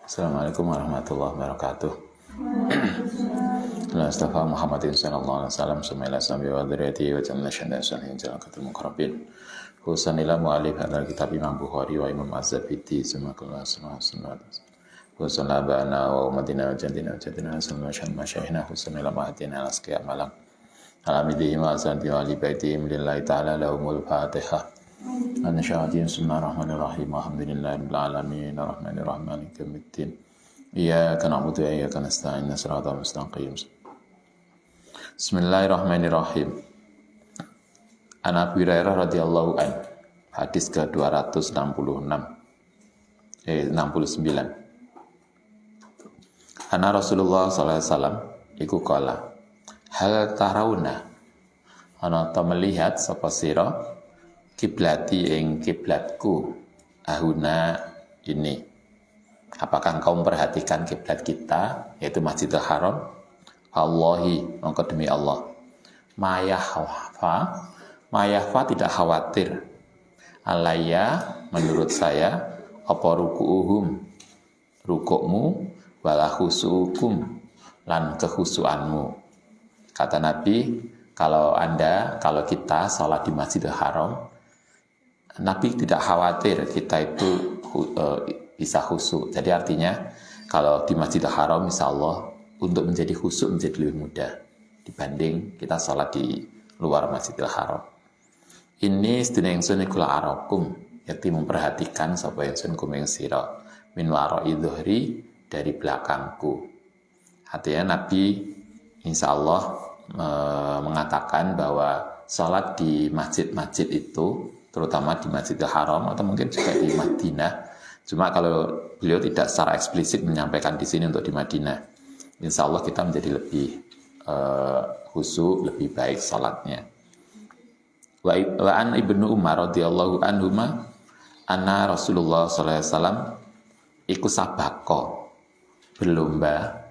Assalamualaikum warahmatullahi wabarakatuh. Mustafa Muhammadin sallallahu alaihi wasallam sumila sambi wa dzurriyyati wa jannah syanda salihin jalakatul muqarrabin. Husanila mu'alif hadal kitab Imam Bukhari wa Imam Az-Zabidi sumakullah sallallahu Husanila ba'ana wa umadina wa jandina wa jadina sallallahu alaihi masyahina husanila ma'atina alaskiya malam. Alhamdulillah wa asanti wa ali baitihim lillahi ta'ala lahumul fatihah. An-Nasya'atin Bismillahirrahmanirrahim. Alhamdulillahirabbil alamin arrahmanirrahim maliki yaumiddin. Iyyaka na'budu wa iyyaka nasta'in shiratal mustaqim. Bismillahirrahmanirrahim. An Abi Hurairah radhiyallahu an. Hadis ke-266. 69. Ana Rasulullah sallallahu alaihi wasallam iku kala. Hal tarawna ana ta melihat sapa sira kiblati ing kiblatku ahuna ini. Apakah engkau memperhatikan kiblat kita yaitu Masjidil Haram? Wallahi, mongko demi Allah. Mayahfa tidak khawatir. Alayya menurut saya apa ruku'uhum rukukmu wala khusu'ukum lan kekhusuanmu. Kata Nabi, kalau kita sholat di Masjidil Haram, Nabi tidak khawatir kita itu bisa khusyuk. Jadi artinya kalau di Masjidil Haram insya Allah untuk menjadi khusyuk menjadi lebih mudah dibanding kita sholat di luar Masjidil Haram. Ini sedene ingsun iku arakum, yakti memperhatikan sapa ingsun kumeng sira min wara'i dhuhri dari belakangku. Artinya Nabi insya Allah mengatakan bahwa sholat di masjid-masjid itu terutama di Masjidil Haram atau mungkin juga di Madinah. Cuma kalau beliau tidak secara eksplisit menyampaikan di sini untuk di Madinah, insya Allah kita menjadi lebih khusyuk, lebih baik salatnya. Wa an Ibnu Umar radhiyallahu anhuma anna Rasulullah sallallahu alaihi wasallam iku sabaqah berlomba,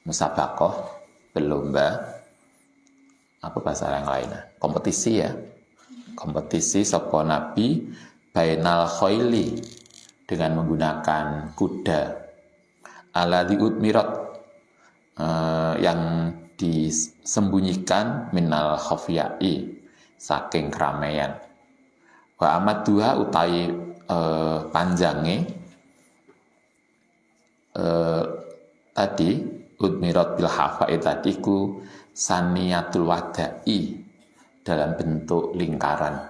musabaqah berlomba, apa bahasa yang lainnya? Kompetisi ya. Kompetisi sapa Nabi bainal khaili dengan menggunakan kuda alladzi utmirat yang disembunyikan minal khafiyai saking keramaian wa amaduha utai panjange tadi utmirat bil hafai tadi ku saniyatul wada'i dalam bentuk lingkaran.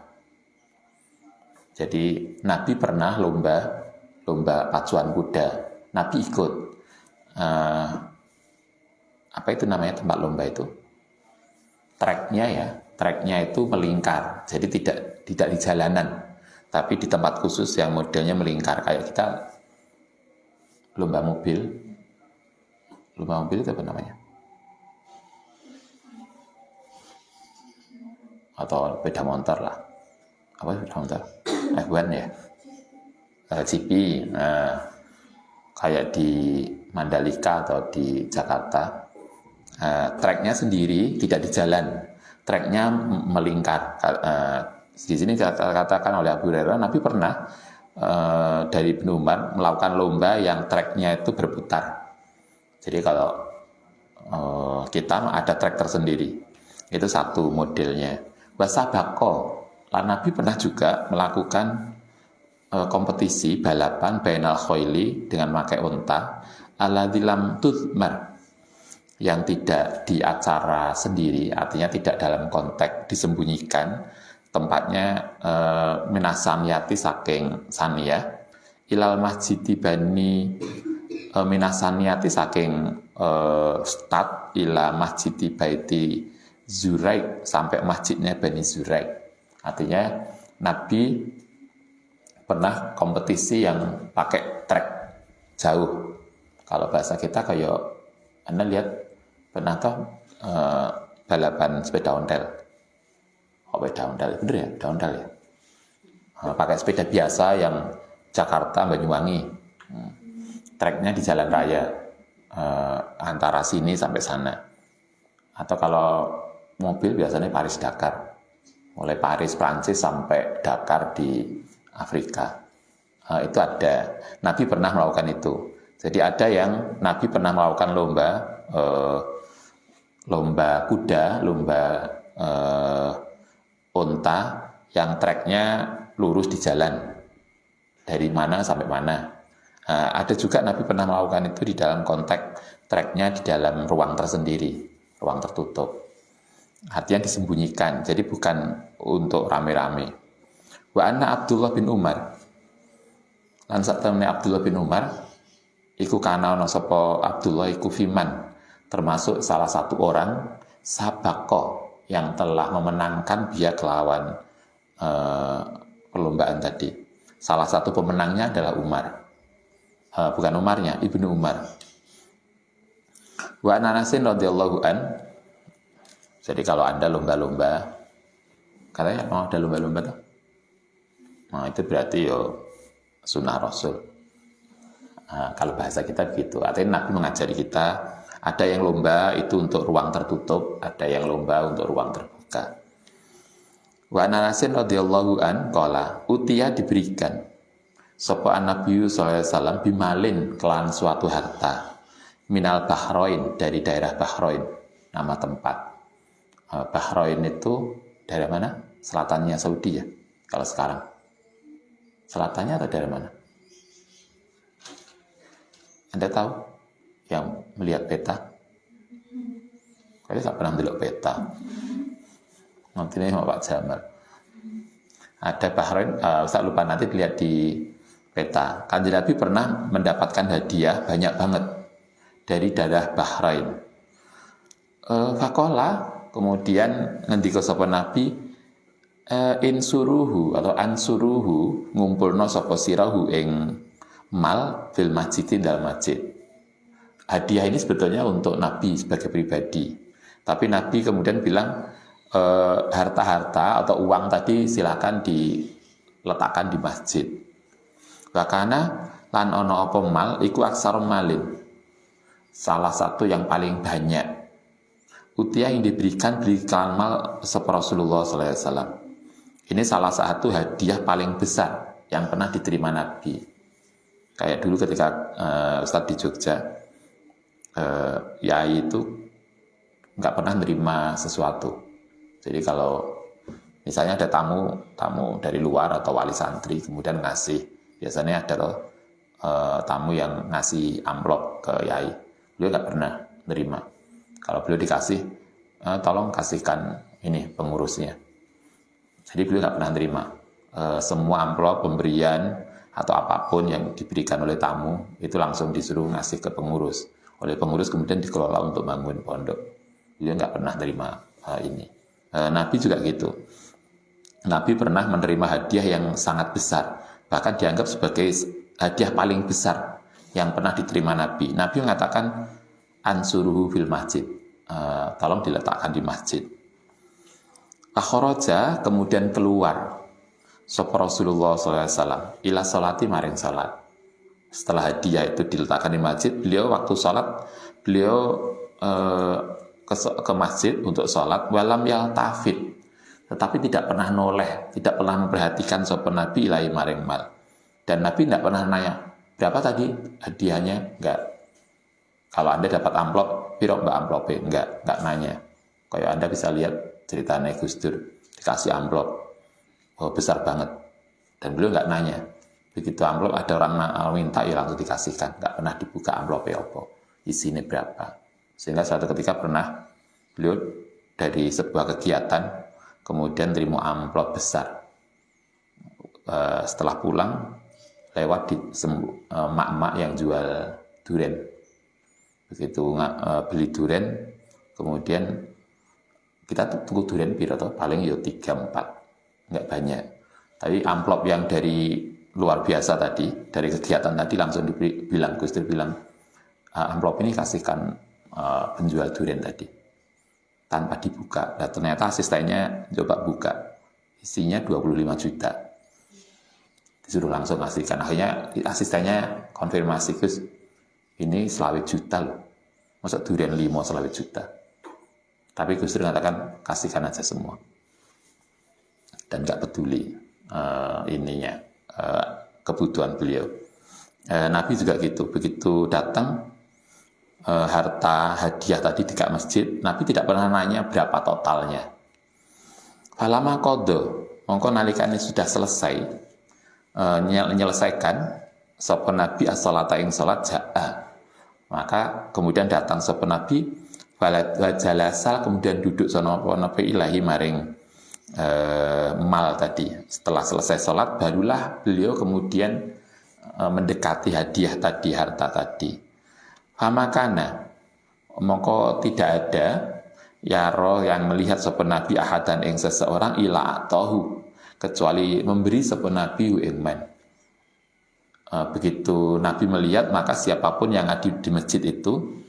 Jadi Nabi pernah lomba pacuan kuda. Nabi ikut. Apa itu namanya tempat lomba itu? Treknya itu melingkar. Jadi tidak di jalanan, tapi di tempat khusus yang modelnya melingkar. Kayak kita lomba mobil. Lomba mobil itu apa namanya? Atau sepeda motor lah. Apa sepeda motor? F1 ya. GP. Nah, kayak di Mandalika atau di Jakarta, treknya sendiri tidak di jalan, treknya melingkar. Di sini katakan oleh Abu Hurairah, Nabi pernah dari Ibnu Umar melakukan lomba yang treknya itu berputar. Jadi kalau kita ada trek tersendiri, itu satu modelnya. Wasabako, Nabi pernah juga melakukan kompetisi balapan bainal khoili dengan memakai unta alladzi lam tudmar, yang tidak di acara sendiri, artinya tidak dalam konteks disembunyikan, tempatnya minasaniyati saking saniyah ilal masjidi bani minasaniyati saking stad ila masjidi baiti Zuraik sampai masjidnya Bani Zuraik. Artinya Nabi pernah kompetisi yang pakai trek jauh. Kalau bahasa kita kayak Anda lihat pernah toh balapan sepeda ontel. Oh, sepeda ontel, bener ya? Sepeda ontel ya? Pakai sepeda biasa yang Jakarta Banyuwangi. Treknya di jalan raya antara sini sampai sana. Atau kalau mobil biasanya Paris Dakar, mulai Paris Prancis sampai Dakar di Afrika. Itu ada. Nabi pernah melakukan itu. Jadi ada yang Nabi pernah melakukan lomba kuda, lomba unta yang treknya lurus di jalan dari mana sampai mana. Ada juga Nabi pernah melakukan itu di dalam konteks treknya di dalam ruang tersendiri, ruang tertutup. Artinya disembunyikan, jadi bukan untuk rame-rame. Wa anna Abdullah bin Umar, lan satemene Abdullah bin Umar iku kana ana sapa Abdullah iku fiman, termasuk salah satu orang sabako yang telah memenangkan dia kelawan perlombaan tadi. Salah satu pemenangnya adalah Umar, bukan Umarnya, Ibnu Umar. Wa Anasin radhiyallahu an. Jadi kalau ada lomba-lomba, katanya mau ada lomba-lomba tuh, nah itu berarti sunnah Rasul. Kalau bahasa kita begitu, artinya Nabi mengajari kita, ada yang lomba itu untuk ruang tertutup, ada yang lomba untuk ruang terbuka. Wa Anasin radhiyallahu an qala utiya diberikan sapa Nabi sallallahu alaihi wasallam bimalin kelan suatu harta minal Bahrain, dari daerah Bahrain, nama tempat. Bahrain itu daerah mana? Selatannya Saudi ya, kalau sekarang. Selatannya atau daerah mana? Anda tahu? Yang melihat peta? Kayaknya nggak pernah melihat peta. Nanti ini sama Pak Jamal. Ada Bahrain, saya lupa, nanti dilihat di peta. Kanjeng Nabi pernah mendapatkan hadiah banyak banget dari daerah Bahrain. Fakola, kemudian ngendika sapa Nabi, insuruhu atau ansuruhu ngumpulno sapa sirahu ing mal fil masjidin dalam masjid. Hadiah ini sebetulnya untuk Nabi sebagai pribadi, tapi Nabi kemudian bilang harta-harta atau uang tadi silakan diletakkan di masjid. Wakana lan ono apa mal iku aksar malin, salah satu yang paling banyak utia yang diberikan mal sapa Rasulullah SAW. Ini salah satu hadiah paling besar yang pernah diterima Nabi. Kayak dulu ketika Ustadz di Jogja, Yai itu nggak pernah menerima sesuatu. Jadi kalau misalnya ada tamu dari luar atau wali santri kemudian ngasih, biasanya ada tamu yang ngasih amplop ke Yai, beliau nggak pernah menerima. Kalau beliau dikasih, tolong kasihkan ini pengurusnya. Jadi beliau nggak pernah terima. Semua amplop pemberian atau apapun yang diberikan oleh tamu itu langsung disuruh ngasih ke pengurus. Oleh pengurus kemudian dikelola untuk bangun pondok. Beliau nggak pernah terima ini. Nabi juga gitu. Nabi pernah menerima hadiah yang sangat besar, bahkan dianggap sebagai hadiah paling besar yang pernah diterima Nabi. Nabi mengatakan ansuruhu fil masjid, tolong diletakkan di masjid. Akharaja, kemudian keluar sapa Rasulullah SAW ila salati maring salat. Setelah hadiah itu diletakkan di masjid, beliau waktu salat beliau ke masjid untuk salat, walam yaltafit, tetapi tidak pernah noleh, tidak pernah memperhatikan sapa Nabi ilahi maring mal. Dan Nabi tidak pernah nanya berapa tadi hadiahnya, enggak. Kalau Anda dapat amplop, piro mbak amplopnya? Enggak nanya. Kayak Anda bisa lihat ceritanya Gus Dur, dikasih amplop, besar banget. Dan beliau enggak nanya. Begitu amplop ada orang minta, ya langsung dikasihkan. Enggak pernah dibuka amplopnya apa, isinya berapa. Sehingga suatu ketika pernah beliau dari sebuah kegiatan, kemudian terima amplop besar. Setelah pulang, lewat di mak-mak yang jual durian. Begitu beli durian, kemudian kita tunggu durian piro toh, paling yo 3-4, nggak banyak. Tapi amplop yang dari luar biasa tadi, dari kegiatan tadi langsung bilang, Gus Dur bilang, amplop ini kasihkan penjual durian tadi, tanpa dibuka. Dan ternyata asistennya coba buka, isinya 25 juta. Disuruh langsung kasihkan. Akhirnya asistennya konfirmasi, Gus, ini selawit juta loh. Masa durian 5 selawit juta. Tapi Gus Dur mengatakan kasihkan aja semua. Dan gak peduli kebutuhan beliau. Nabi juga gitu, begitu datang harta hadiah tadi di masjid, Nabi tidak pernah nanya berapa totalnya. Falama qadha, mongko nalikane sudah selesai menyelesaikan sapa Nabi as-salata ing salat jaa. Maka kemudian datang sapa Nabi wajalasal, kemudian duduk sono Nabi ilahi maring mal tadi. Setelah selesai salat barulah beliau kemudian mendekati hadiah tadi, harta tadi. Famakana, mongko tidak ada yaro yang melihat sapa Nabi ahadan ing seseorang ila atahu, kecuali memberi sapa Nabi ing man. Begitu Nabi melihat, maka siapapun yang ada di masjid itu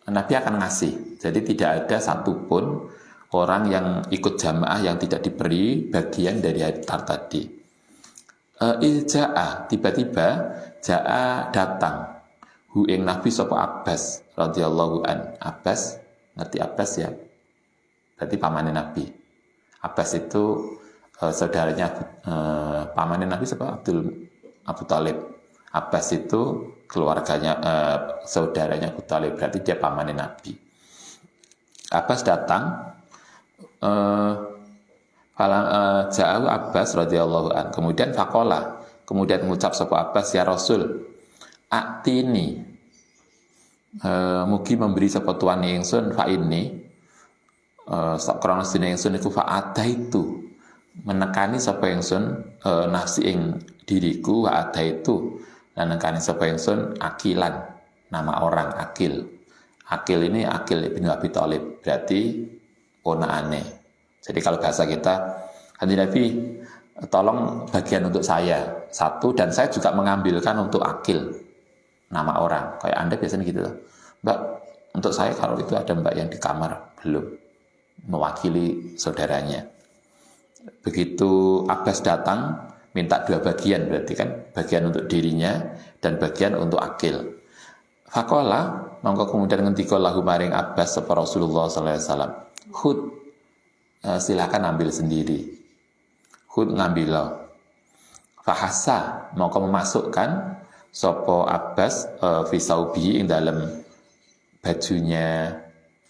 Nabi akan ngasih. Jadi tidak ada satupun orang yang ikut jamaah yang tidak diberi bagian dari harta tadi. Ilja'a, tiba-tiba ja'a datang hu ing Nabi sapa Abbas radhiyallahu an. Abbas, ngerti Abbas ya? Berarti pamannya Nabi. Abbas itu saudaranya pamannya Nabi siapa? Abu Talib. Abbas itu keluarganya saudaranya Abu Talib, berarti dia pamannya Nabi. Abbas datang ja'ahu Abbas radhiyallahu an. Kemudian faqala, kemudian mengucap sapa Abbas, ya Rasul, atini, mugi memberi sapa tuan ingsun fa ini krana sedene ingsun iku fa itu menekani sapa ingsun nafsi ing diriku, wa itu lan nekani sapa ingsun akilan, nama orang Akil. Akil ini Akil bin Abi Thalib, berarti ponakane. Jadi kalau bahasa kita, Kanjeng Nabi tolong bagian untuk saya satu, dan saya juga mengambilkan untuk Akil, nama orang. Kayak Anda biasanya gitu loh. Mbak, untuk saya kalau itu ada mbak yang di kamar, belum. Mewakili saudaranya. Begitu Abbas datang, minta 2 bagian, berarti kan bagian untuk dirinya dan bagian untuk Akil. Faqala, mongko kemudian ngendika lahu maring Abbas sapa Rasulullah sallallahu alaihi wasallam, khud, silakan ambil sendiri. Khud, ngambil. Fahasa, mongko memasukkan sapa Abbas fi saubihi ing dalam bajunya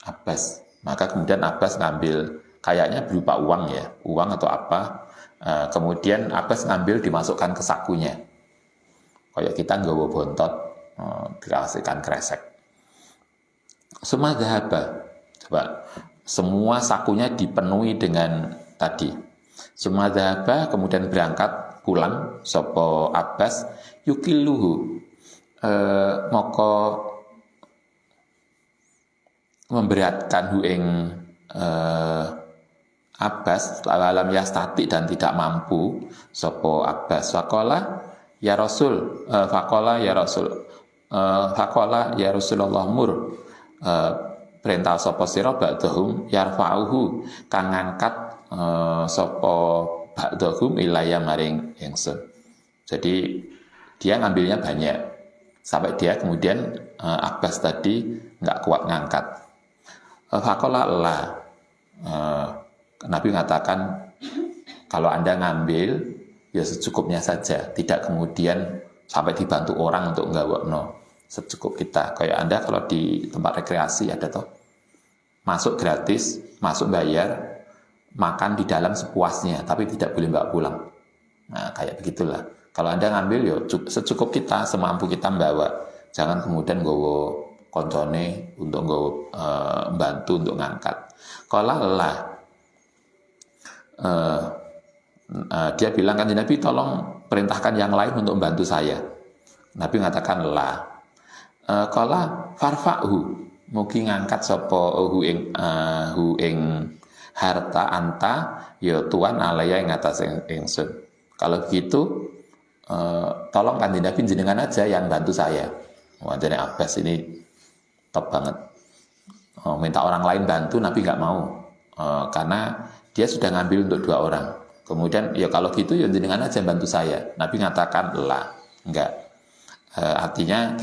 Abbas. Maka kemudian Abbas ngambil, kayaknya berupa uang ya, uang atau apa. Kemudian Abbas ngambil, dimasukkan ke sakunya. Kayak kita nggawa bontot, dikasihkan kresek. Sumadhaba, coba semua sakunya dipenuhi dengan tadi. Sumadhaba, kemudian berangkat pulang sapa Abbas yukiluhu, moko memberatkan hu ing Abbas alam yastati, dan tidak mampu sapa Abbas. Faqala ya Rasul, faqala ya Rasul, faqala ya Rasulullah mur, perintah sapa sira ba'dhum yarfa'uhu, kang ngangkat sapa ba'dhum ilaya maring ingsun. Jadi dia ngambilnya banyak sampai dia kemudian Abbas tadi nggak kuat ngangkat. Faqala la, Nabi mengatakan kalau Anda ngambil ya secukupnya saja, tidak kemudian sampai dibantu orang untuk nggawakno, secukup kita. Kayak Anda kalau di tempat rekreasi ada toh, masuk gratis, masuk bayar, makan di dalam sepuasnya, tapi tidak boleh bawa pulang. Nah, kayak begitulah. Kalau Anda ngambil ya secukup kita, semampu kita membawa. Jangan kemudian nggawa koncone untuk nggawa bantu untuk ngangkat. Kalau lah dia bilang, kan Nabi tolong perintahkan yang lain untuk membantu saya. Nabi mengatakan la. Kala farfa'hu, mugi ngangkat sapa hu ing harta anta ya tuan alaya ing atas ingsun. Kalau begitu tolong Kanjeng Nabi jenengan aja yang bantu saya. Wajane Abbas ini top banget. Minta orang lain bantu, Nabi nggak mau, karena dia sudah ngambil untuk 2 orang. Kemudian ya kalau gitu ya jenengan aja bantu saya. Nabi mengatakan lah, enggak. Artinya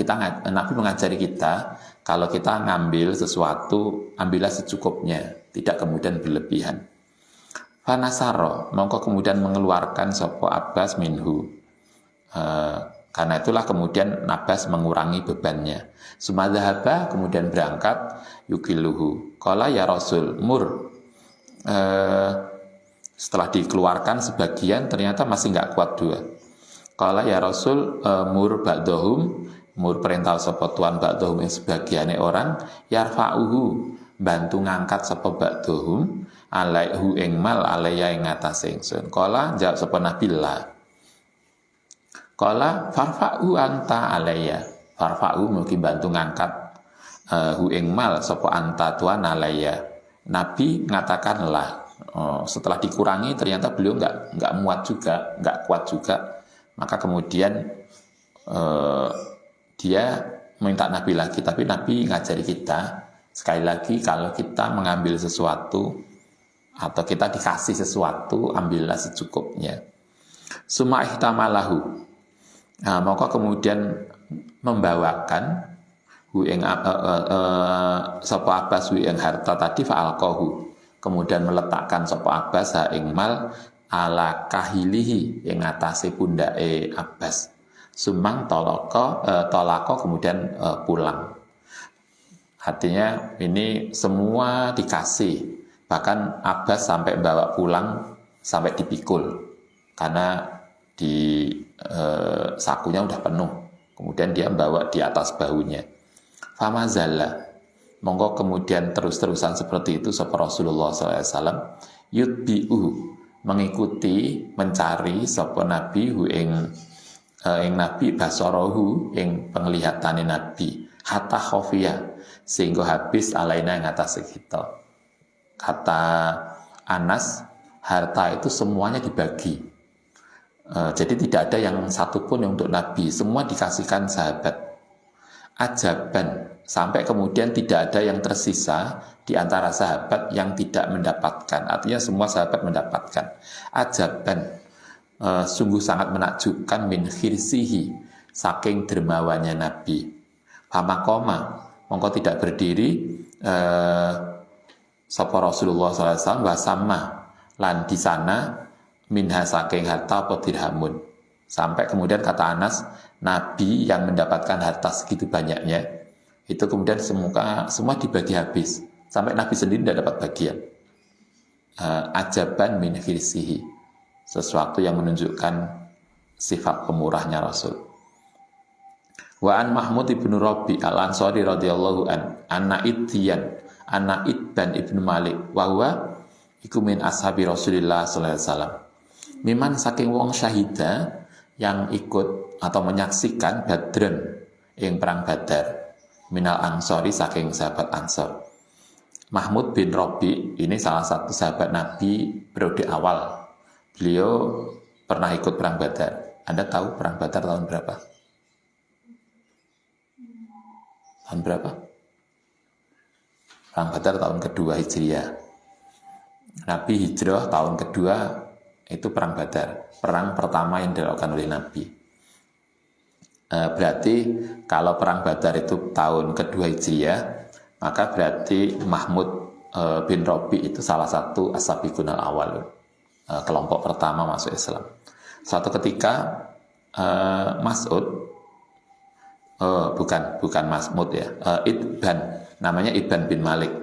Nabi mengajari kita, kalau kita ngambil sesuatu, ambillah secukupnya, tidak kemudian berlebihan. Fanasaro, mongko kemudian mengeluarkan sapa Abbas minhu, Karena itulah kemudian Nabas mengurangi bebannya. Sumadzahaba, kemudian berangkat, yukiluhu. Qala ya Rasul, mur. Setelah dikeluarkan sebagian, ternyata masih nggak kuat dua. Qala ya Rasul, mur ba'dahum, mur perintah sapa tuan ba'dahum yang sebagiannya orang, yarfa'uhu, bantu ngangkat sapa ba'dahum, alaihu ing mal alaiya ing ngatasé ingsun. Qala jawab sapa Nabi la. Qala farfa'u anta alaiya. Farfa'u mugi bantu ngangkat hu ing mal sapa anta tuan alaiya. Nabi ngatakan lah. Setelah dikurangi ternyata beliau nggak muat juga, nggak kuat juga. Maka kemudian dia minta Nabi lagi, tapi Nabi ngajari kita sekali lagi kalau kita mengambil sesuatu atau kita dikasih sesuatu, ambillah secukupnya. Summa ihtamalahu. Maka kemudian membawakan hu ing sapa Abbas hu ing harta tadi fa'alqahu. Kemudian meletakkan sapa Abbas ha ing mal ala kahilihi ing atase pundake Abbas. Sumang tolako kemudian pulang. Artinya ini semua dikasih. Bahkan Abbas sampai bawa pulang sampai dipikul karena di sakunya udah penuh. Kemudian dia bawa di atas bahunya. Famazalla. Monggo kemudian terus-terusan seperti itu sapa Rasulullah SAW yutbi'u, mengikuti, mencari sapa Nabi hu ing Nabi basarahu ing penglihatane Nabi hatta khofiyah, sehingga habis alaina yang atas kita. Kata Anas, harta itu semuanya dibagi. Jadi tidak ada yang satupun yang untuk Nabi, semua dikasihkan sahabat. Ajaban, sampai kemudian tidak ada yang tersisa di antara sahabat yang tidak mendapatkan. Artinya semua sahabat mendapatkan. Ajaban, sungguh sangat menakjubkan min khirsihi, saking dermawannya Nabi. Famakoma, mongko tidak berdiri sapa Rasulullah SAW wasama lan di sana minha saking harta apa dirhamun. Sampai kemudian kata Anas, Nabi yang mendapatkan harta segitu banyaknya itu kemudian semua dibagi habis, sampai Nabi sendiri tidak dapat bagian. Ajaban min khirsihi, sesuatu yang menunjukkan sifat pemurahnya Rasul. Wa an Mahmud ibnu Rabi al-Ansari radhiyallahu anna Idban ibnu Malik wa huwa iku min ashabi Rasulillah sallallahu alaihi wasallam. Miman saking wong syahida yang ikut atau menyaksikan Badren yang perang Badar, minal Ansori saking sahabat Ansor. Mahmud bin Rabi ini salah satu sahabat Nabi periode awal. Beliau pernah ikut perang Badar. Anda tahu perang Badar tahun berapa? Tahun berapa? Perang Badar tahun kedua Hijriah. Nabi hijrah tahun kedua itu perang Badar. Perang pertama yang dilakukan oleh Nabi. Berarti kalau perang Badar itu tahun kedua Hijriah, maka berarti Mahmud bin Rabi itu salah satu as-sabiqunal awal, kelompok pertama masuk Islam. Suatu ketika Mas'ud, bukan Mas'ud ya, Idban, namanya Idban bin Malik,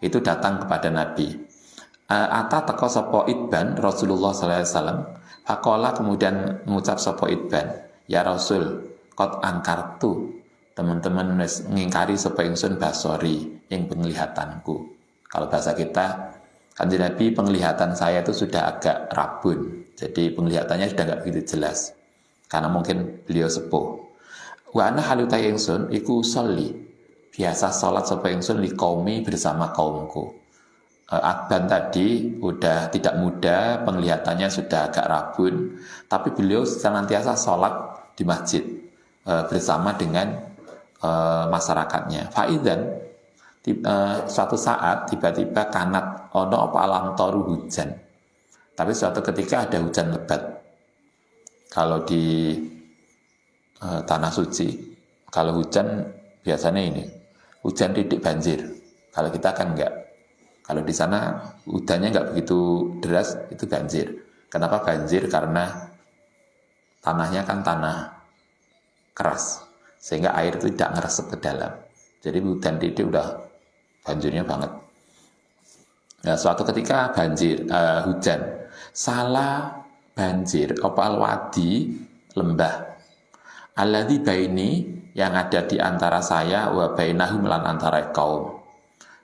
itu datang kepada Nabi. Ata teko sapa Idban Rasulullah sallallahu alaihi wasallam, faqala kemudian mengucap sapa Idban, ya Rasul, qad angkartu, teman-teman ngingkari sapa ingsun basori, yang penglihatanku. Kalau bahasa kita, Kanjeng Nabi penglihatan saya itu sudah agak rabun, jadi penglihatannya sudah enggak begitu jelas karena mungkin beliau sepuh. Wa ana halutai ingsun iku sholli, biasa salat sapa ingsun li qaumi bersama kaumku. Adban tadi udah tidak muda, penglihatannya sudah agak rabun, tapi beliau senantiasa sholat di masjid bersama dengan masyarakatnya. Faidan, suatu saat tiba-tiba kanat ono apa alam toru hujan, tapi suatu ketika ada hujan lebat. Kalau di tanah suci, kalau hujan biasanya ini hujan titik banjir. Kalau kita kan enggak. Kalau di sana hujannya nggak begitu deras, itu banjir. Kenapa banjir? Karena tanahnya kan tanah keras, sehingga air itu tidak ngeresep ke dalam. Jadi hujan titik udah banjirnya banget. Nah, suatu ketika hujan, salah banjir opal wadi lembah. Alladzi baini, yang ada di antara saya wa bainahum lan antara kaum.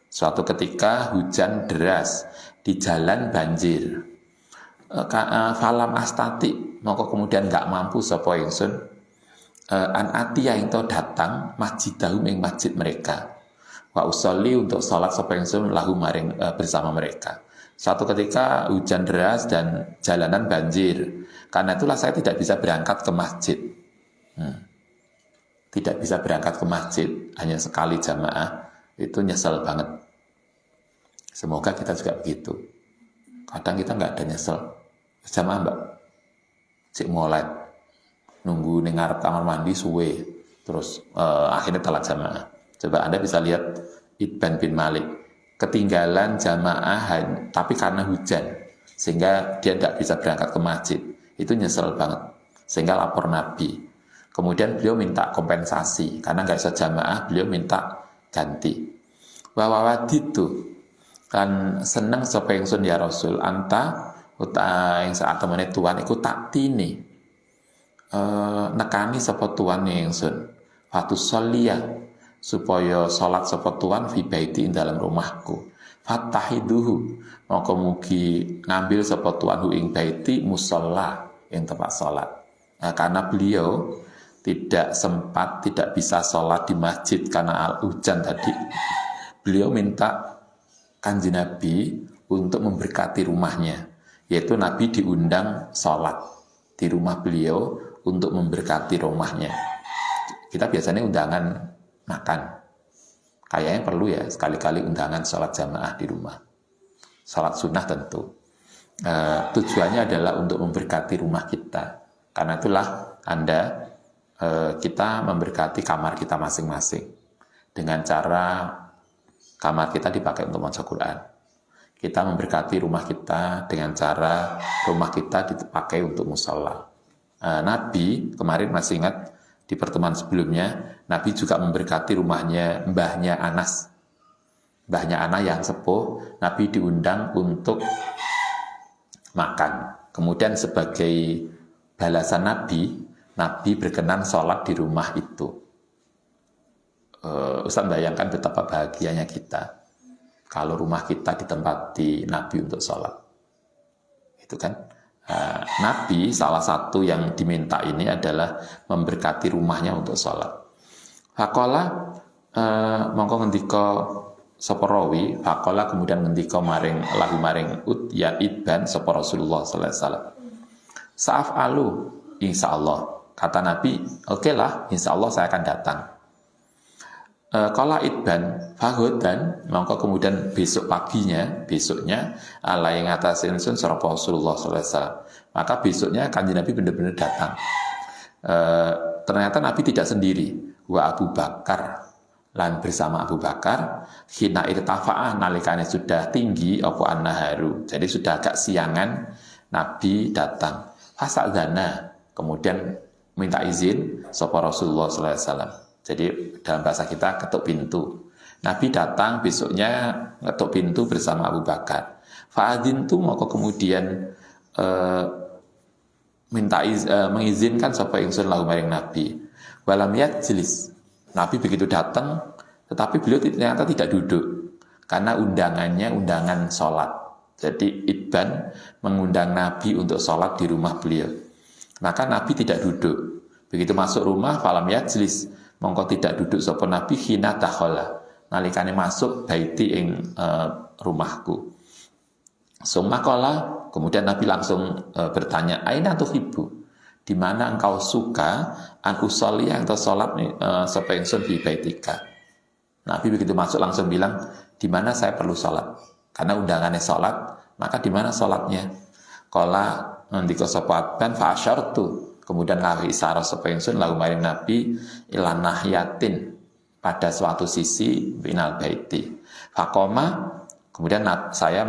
Suatu ketika hujan deras, di jalan banjir. Falam astati, maka kemudian nggak mampu sapa ingsun an atiya ento datang masjidahum ing masjid mereka. Wa usolli, untuk salat sapa ingsun lahu maring bersama mereka. Suatu ketika hujan deras dan jalanan banjir. Karena itulah saya tidak bisa berangkat ke masjid. Tidak bisa berangkat ke masjid, hanya sekali jamaah, itu nyesel banget. Semoga kita juga begitu. Kadang kita nggak ada nyesel. Jamaah mbak, cik mulai nunggu ngarep kamar mandi suwe, terus akhirnya telat jamaah. Coba Anda bisa lihat Itban bin Malik, ketinggalan jamaah tapi karena hujan, sehingga dia tidak bisa berangkat ke masjid. Itu nyesel banget, sehingga lapor Nabi. Kemudian beliau minta kompensasi, karena nggak bisa jamaah, beliau minta ganti. Wawawaditu, kan seneng sapa ingsun ya Rasul, anta yang saat temene tuan iku tak tini nekani sapa tuan ingsun fatus sholia, supaya salat sapa tuan fi baiti ing dalam rumahku, fatahiduhu, maka mugi ngambil sapa tuan hu ing baiti musalla, yang tempat salat. Nah, karena beliau tidak sempat, tidak bisa sholat di masjid karena hujan tadi, beliau minta Kanjeng Nabi untuk memberkati rumahnya, yaitu Nabi diundang sholat di rumah beliau untuk memberkati rumahnya. Kita biasanya undangan makan, kayaknya perlu ya sekali-kali undangan sholat jamaah di rumah, sholat sunnah tentu. Tujuannya adalah untuk memberkati rumah kita. Karena itulah kita memberkati kamar kita masing-masing dengan cara kamar kita dipakai untuk baca Quran. Kita memberkati rumah kita dengan cara rumah kita dipakai untuk musola. Nabi kemarin masih ingat di pertemuan sebelumnya, Nabi juga memberkati rumahnya mbahnya Anas. Mbahnya Anas yang sepuh, Nabi diundang untuk makan. Kemudian sebagai balasan Nabi berkenan sholat di rumah itu. Ustaz bayangkan betapa bahagianya kita kalau rumah kita ditempati Nabi untuk sholat. Itu kan Nabi salah satu yang diminta ini adalah memberkati rumahnya untuk sholat. Faqala mongko ngendika sapa rawi, faqala kemudian ngendika maring lahu maring ya Itban sapa Rasulullah sallallahu alaihi wasallam. Sa'afalu insyaallah, kata Nabi, oke lah, insyaallah saya akan datang. Kala Itban fahudan, maka kemudian besoknya ala yang atas insun sapa Rasulullah sallallahu alaihi wasallam. Maka besoknya Kanjeng Nabi benar-benar datang. Ternyata Nabi tidak sendiri, wa Abu Bakar, lan bersama Abu Bakar, hina irtafa'ah, nalikane sudah tinggi apa an-naharu, jadi sudah agak siangan, Nabi datang. Fasadzana, kemudian minta izin sapa Rasulullah sallallahu alaihi wasallam. Jadi dalam bahasa kita ketuk pintu. Nabi datang besoknya ngetuk pintu bersama Abu Bakar. Fa'adintu, maka kemudian mengizinkan sapa ingsun lahu maring Nabi. Walam yajlis. Nabi begitu datang, tetapi beliau ternyata tidak duduk karena undangannya undangan sholat. Jadi Itban mengundang Nabi untuk sholat di rumah beliau. Maka Nabi tidak duduk. Begitu masuk rumah, falam yajlis, mongko tidak duduk sapa Nabi hina dakhala, nalikane masuk baiti ing rumahku. Sumakala, kemudian Nabi langsung bertanya, aina tuhibbu, di mana engkau suka an usolli, yang atau salat sapa ingsun fi baitika. Nabi begitu masuk langsung bilang, di mana saya perlu salat, karena undangannya salat, maka di mana salatnya? Qala ndika sapa ban fa asyartu, kemudian ngawi isyarat sapa ingsun lahu maring Nabi ila nahyatin, pada suatu sisi binal baiti. Faqoma, kemudian saya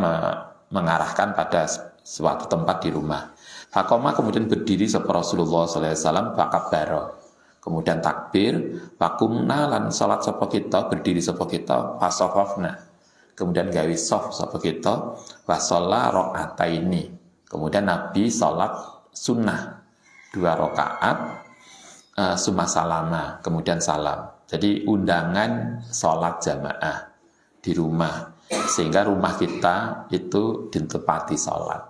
mengarahkan pada suatu tempat di rumah. Fakoma kemudian berdiri sapa Rasulullah sallallahu alaihi wasallam fakabbara. Kemudian takbir, fakumna lan salat sapa kita, berdiri sapa kita, fasofafna. Kemudian gawe sof sapa kita, wasalla rakaataini. Kemudian Nabi salat sunnah 2 rakaat, summa salama, kemudian salam. Jadi undangan salat jamaah di rumah, sehingga rumah kita itu ditepati salat.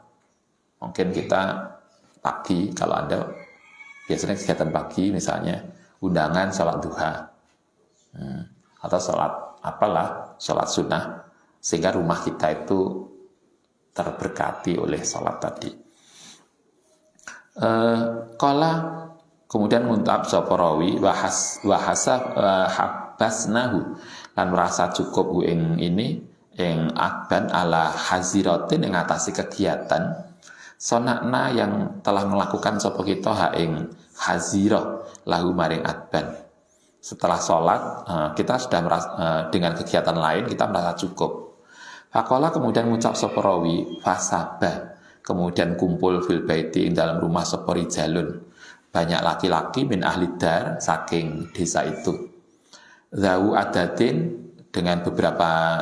Mungkin kita pagi, kalau Anda biasanya kegiatan pagi misalnya undangan sholat duha atau sholat apalah, sholat sunnah, sehingga rumah kita itu terberkati oleh sholat tadi. Kala kemudian nguntap sapa rawi habasnahu lan merasa cukup ing ini ing akban ala haziratin ing atasi kegiatan sonakna yang telah melakukan sapa kita ha ing hazirah lahu maring adban. Setelah sholat kita sudah merasa, dengan kegiatan lain kita merasa cukup. Faqala kemudian ngucap sapa rawi fasabah, kemudian kumpul fil baiti ing dalam rumah sapa rijalun, banyak laki-laki min ahli dar saking desa itu. Zawu adatin dengan beberapa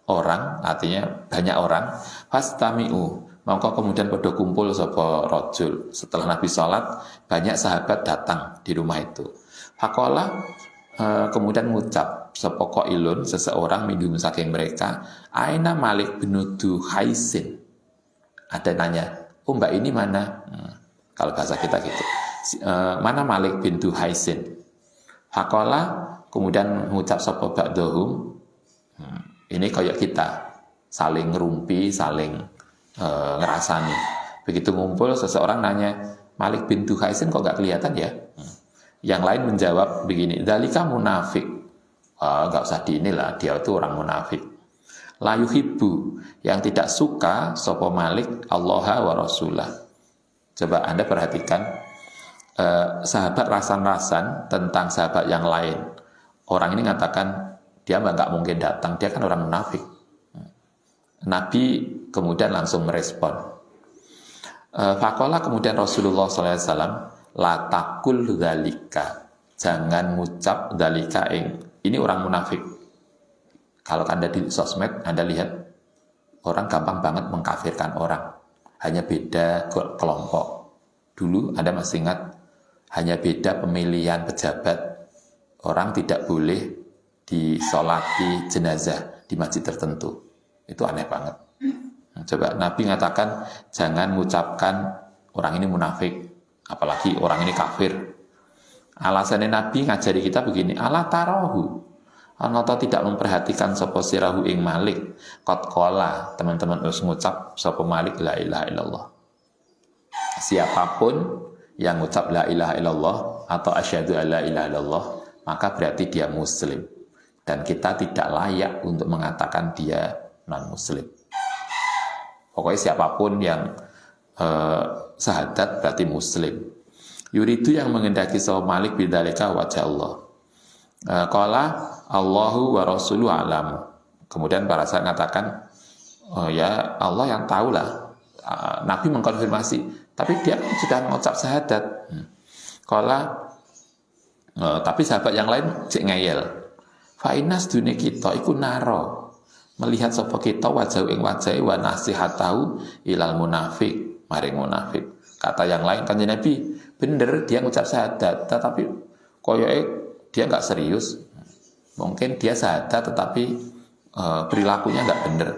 orang, artinya banyak orang, fastami'u maka kemudian pada kumpul sapa rajul. Setelah Nabi sholat, banyak sahabat datang di rumah itu. Faqala kemudian mengucap sapa qailun, seseorang minhum saking mereka, aina Malik bin Duhaisin. Ada nanya, oh mbak ini mana? Kalau bahasa kita gitu. Mana Malik bin Duhaisin? Faqala kemudian mengucap sapa ba'dhum, ini kayak kita saling ngerumpi, saling ngerasani. Begitu ngumpul seseorang nanya, Malik bin Duhaisin kok gak kelihatan ya? Yang lain menjawab begini, dzalika munafik. Gak usah diinilah, dia itu orang munafik. La yuhibbu, yang tidak suka sapa Malik Allah wa Rasulah. Coba Anda perhatikan sahabat rasan-rasan tentang sahabat yang lain. Orang ini mengatakan dia nggak mungkin datang, dia kan orang munafik. Nabi kemudian langsung merespon. Faqala kemudian Rasulullah SAW, la takul dzalika, jangan ngucap dzalika ini orang munafik. Kalau Anda di sosmed, Anda lihat orang gampang banget mengkafirkan orang. Hanya beda kelompok. Dulu Anda masih ingat, hanya beda pemilihan pejabat. Orang tidak boleh disolati jenazah di masjid tertentu. Itu aneh banget. Coba Nabi mengatakan jangan mengucapkan orang ini munafik, apalagi orang ini kafir. Alasannya Nabi ngajari kita begini, ala tarahu, ana tidak memperhatikan sapa sirahu ing Malik qad qala, teman-teman harus mengucap sapa Malik la ilaha illallah. Siapapun yang mengucap la ilaha illallah atau asyhadu alla ilaha illallah, maka berarti dia muslim, dan kita tidak layak untuk mengatakan dia non-muslim. Pokoknya siapapun yang syahadat berarti muslim. Yuridu yang mengendaki sapa Malik bidzalika wajah Allah. Qala Allahu wa rasuluhu alam. Kemudian para sahabat mengatakan, oh ya Allah yang tahulah. Nabi mengkonfirmasi, tapi dia sudah mengucap syahadat. Qala tapi sahabat yang lain cek ngeyel. Fa innas dunya kita iku naro, melihat sapa kita wajah ing wajahe wa nasihatahu ilal munafik, maring munafik. Kata yang lain kan Nabi, bener dia ngucap syahadat, tetapi koyoke dia nggak serius. Mungkin dia syahadat tetapi perilakunya nggak bener.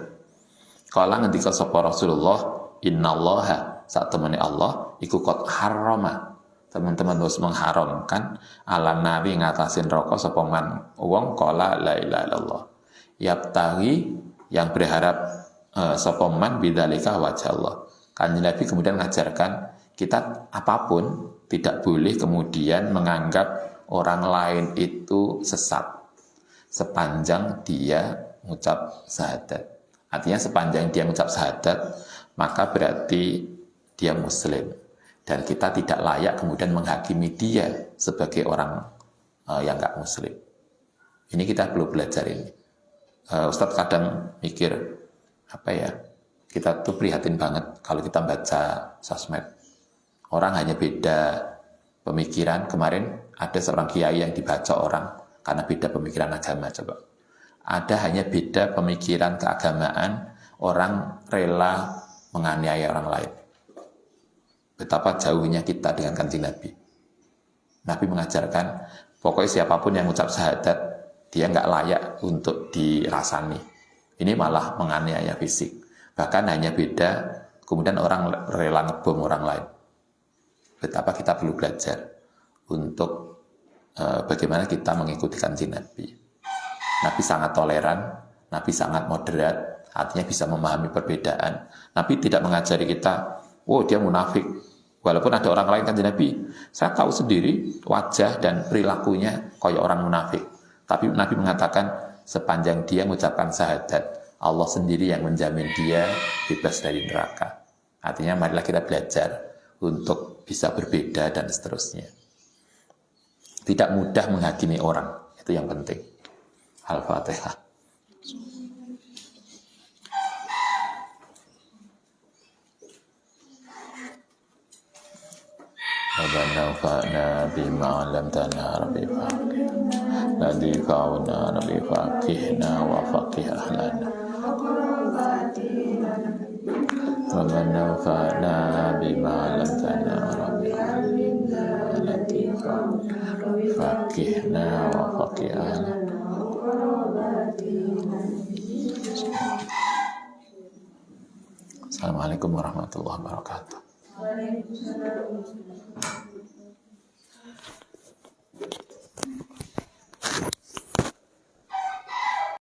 Kala ngendika sapa Rasulullah, innallaha, sak temene Allah iku qad harrama, teman-teman harus mengharamkan ala nabi ngatasin rokok sapa man wong qala la ilaha illallah. Yabtaghi, yang berharap sopoman bidzalika wajah Allah. Kanjeng Nabi kemudian mengajarkan kita apapun tidak boleh kemudian menganggap orang lain itu sesat sepanjang dia mengucap syahadat. Artinya sepanjang dia mengucap syahadat, maka berarti dia muslim, dan kita tidak layak kemudian menghakimi dia sebagai orang yang nggak muslim. Ini kita perlu belajar ini. Ustadz kadang mikir, apa ya, kita tuh prihatin banget kalau kita baca sosmed. Orang hanya beda pemikiran. Kemarin ada seorang kiai yang dibaca orang karena beda pemikiran agama. Coba, ada hanya beda pemikiran keagamaan, orang rela menganiaya orang lain. Betapa jauhnya kita dengan Kanjeng Nabi. Nabi mengajarkan, pokoknya siapapun yang mengucap syahadat, dia nggak layak untuk dirasani. Ini malah menganiaya fisik. Bahkan hanya beda, kemudian orang rela ngebom orang lain. Betapa kita perlu belajar untuk bagaimana kita mengikuti Kanjeng Nabi. Nabi sangat toleran, Nabi sangat moderat, artinya bisa memahami perbedaan. Nabi tidak mengajari kita, oh dia munafik. Walaupun ada orang lain Kanjeng Nabi, saya tahu sendiri wajah dan perilakunya kayak orang munafik. Tapi Nabi mengatakan, sepanjang dia mengucapkan syahadat, Allah sendiri yang menjamin dia bebas dari neraka. Artinya marilah kita belajar untuk bisa berbeda dan seterusnya. Tidak mudah menghakimi orang, itu yang penting. Al-Fatihah. Rabbana fa'na bima 'allamtana rabbi faqihna ladzi fa'na rabbi faqihna wa faqih ahlana. Rabbana fa'na bima 'allamtana rabbi ladzi faqihna wa faqih ahlana. Assalamualaikum warahmatullahi wabarakatuh.